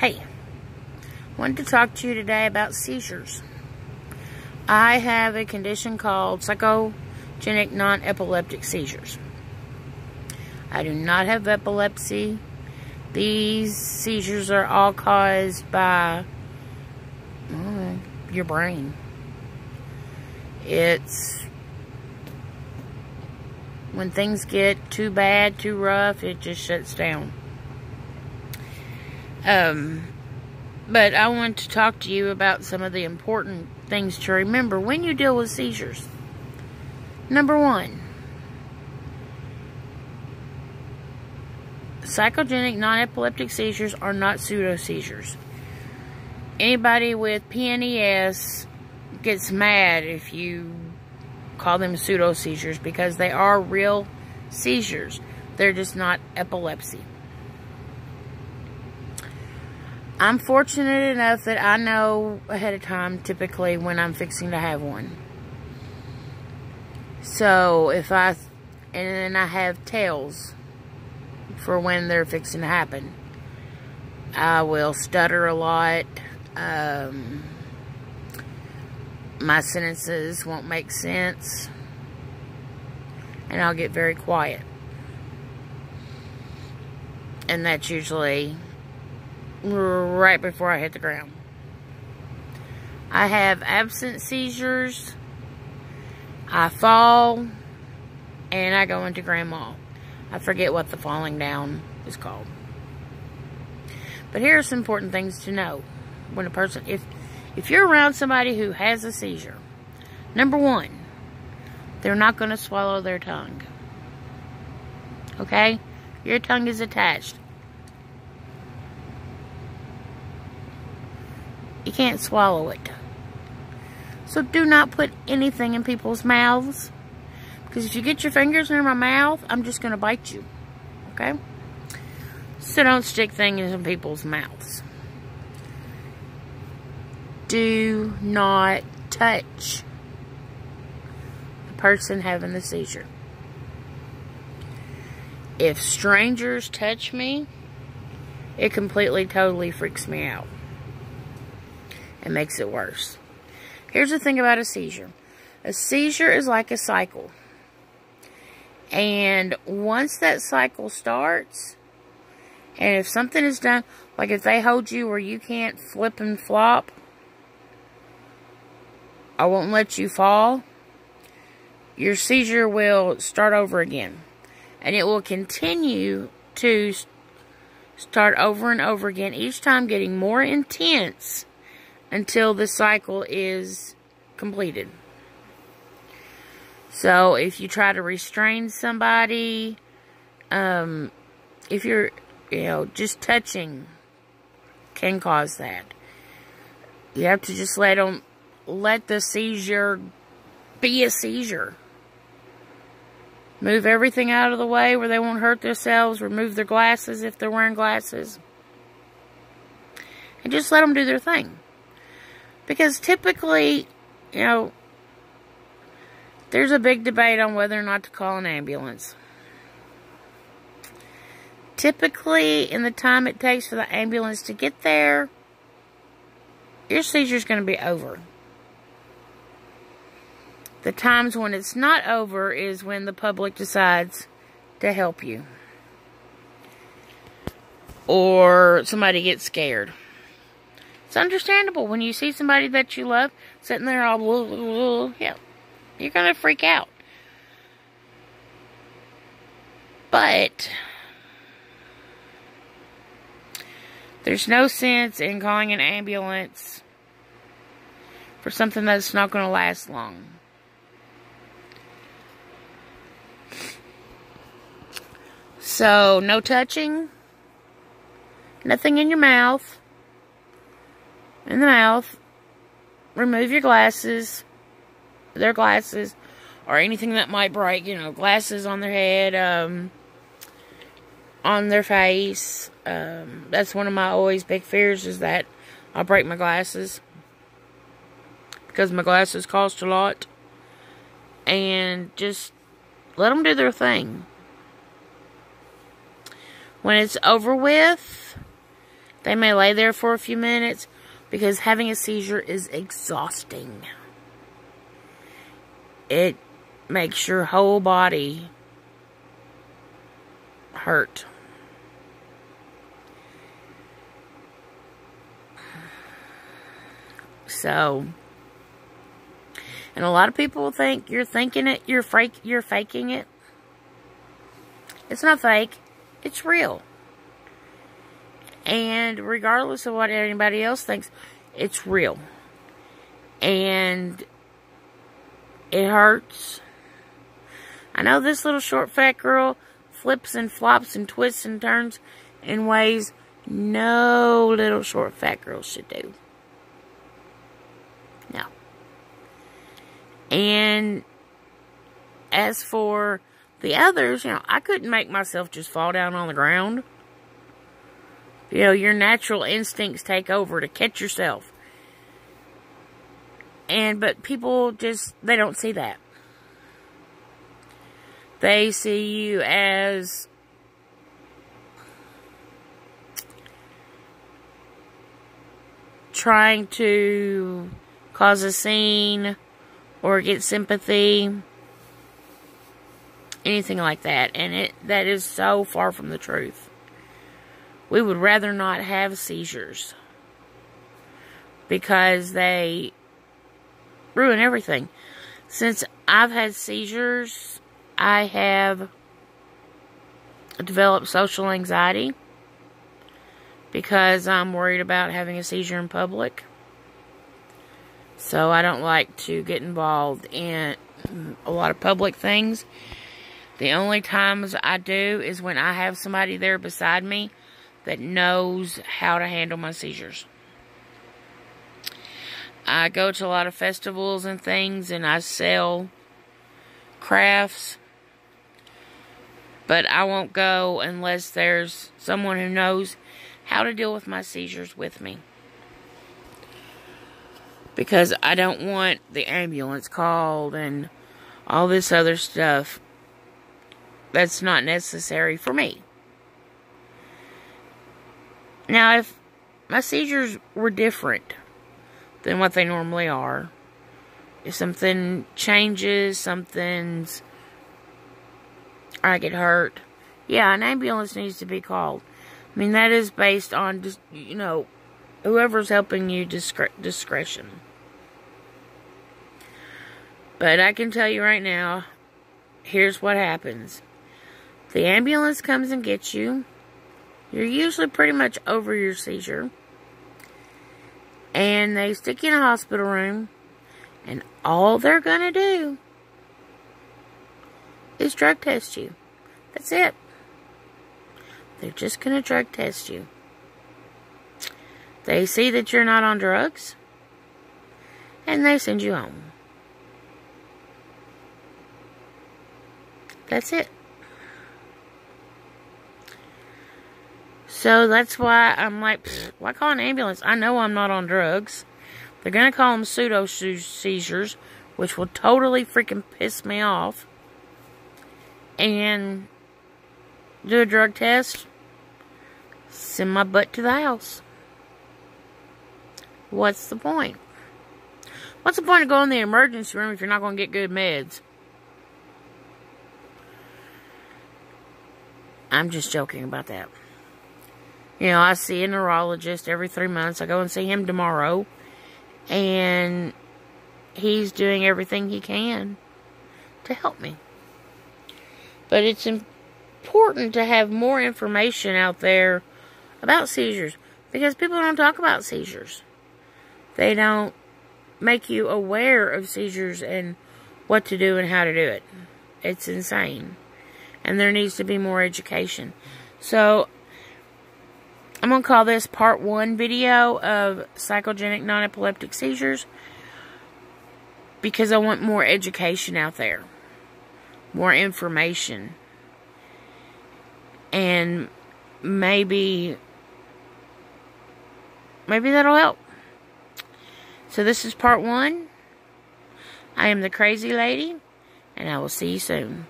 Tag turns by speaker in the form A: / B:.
A: Hey, wanted to talk to you today about seizures. I have a condition called psychogenic non-epileptic seizures. I do not have epilepsy. These seizures are all caused by your brain. It's when things get too bad, too rough, it just shuts down. But I want to talk to you about some of the important things to remember when you deal with seizures. Number one, psychogenic non-epileptic seizures are not pseudo-seizures. Anybody with PNES gets mad if you call them pseudo-seizures because they are real seizures. They're just not epilepsy. I'm fortunate enough that I know ahead of time typically when I'm fixing to have one. So and then I have tells for when they're fixing to happen. I will stutter a lot. My sentences won't make sense. And I'll get very quiet. And that's usually right before I hit the ground. I have absent seizures. I fall. And I go into grandma. I forget what the falling down is called. But here are some important things to know. When a person, if you're around somebody who has a seizure, number one, they're not going to swallow their tongue. Okay? Your tongue is attached. You can't swallow it. So do not put anything in people's mouths. Because if you get your fingers in my mouth, I'm just going to bite you. Okay? So don't stick things in people's mouths. Do not touch the person having the seizure. If strangers touch me, it completely, totally freaks me out. It makes it worse. Here's the thing about a seizure. A seizure is like a cycle. And once that cycle starts, and if something is done, like if they hold you where you can't flip and flop, I won't let you fall, your seizure will start over again. And it will continue to start over and over again, each time getting more intense until the cycle is completed. So if you try to restrain somebody, if you're, just touching can cause that. You have to just let the seizure be a seizure. Move everything out of the way where they won't hurt themselves. Remove their glasses if they're wearing glasses. And just let them do their thing. Because typically, there's a big debate on whether or not to call an ambulance. Typically, in the time it takes for the ambulance to get there, your seizure's going to be over. The times when it's not over is when the public decides to help you. Or somebody gets scared. It's understandable when you see somebody that you love sitting there all blah, blah, blah, yeah, you're going to freak out. But there's no sense in calling an ambulance for something that's not going to last long. So, no touching, nothing in your mouth, in the mouth. Remove your glasses, their glasses, or anything that might break, glasses on their head, on their face. That's one of my always big fears, is that I'll break my glasses. Because my glasses cost a lot. And just let them do their thing. When it's over with, They may lay there for a few minutes because having a seizure is exhausting. It makes your whole body hurt. So, and a lot of people think you're thinking it, you're faking it. It's not fake, it's real. And regardless of what anybody else thinks, it's real. And it hurts. I know this little short fat girl flips and flops and twists and turns in ways no little short fat girl should do. No. And as for the others, I couldn't make myself just fall down on the ground. Your natural instincts take over to catch yourself. But people they don't see that. They see you as trying to cause a scene or get sympathy, anything like that. And that is so far from the truth. We would rather not have seizures because they ruin everything. Since I've had seizures, I have developed social anxiety because I'm worried about having a seizure in public. So I don't like to get involved in a lot of public things. The only times I do is when I have somebody there beside me that knows how to handle my seizures. I go to a lot of festivals and things, and I sell crafts. But I won't go unless there's someone who knows how to deal with my seizures with me. Because I don't want the ambulance called and all this other stuff that's not necessary for me. Now, if my seizures were different than what they normally are, if something changes, I get hurt, yeah, an ambulance needs to be called. I mean, that is based on just, whoever's helping you discretion. But I can tell you right now, here's what happens. The ambulance comes and gets you. You're usually pretty much over your seizure. And they stick you in a hospital room. And all they're going to do is drug test you. That's it. They're just going to drug test you. They see that you're not on drugs. And they send you home. That's it. So that's why I'm like, why call an ambulance? I know I'm not on drugs. They're going to call them pseudo seizures, which will totally freaking piss me off. And do a drug test. Send my butt to the house. What's the point? What's the point of going to the emergency room if you're not going to get good meds? I'm just joking about that. I see a neurologist every 3 months. I go and see him tomorrow. And he's doing everything he can to help me. But it's important to have more information out there about seizures. Because people don't talk about seizures. They don't make you aware of seizures and what to do and how to do it. It's insane. And there needs to be more education. So, I'm going to call this part 1 video of psychogenic non-epileptic seizures. Because I want more education out there. More information. And maybe that'll help. So this is part 1. I am the crazy lady. And I will see you soon.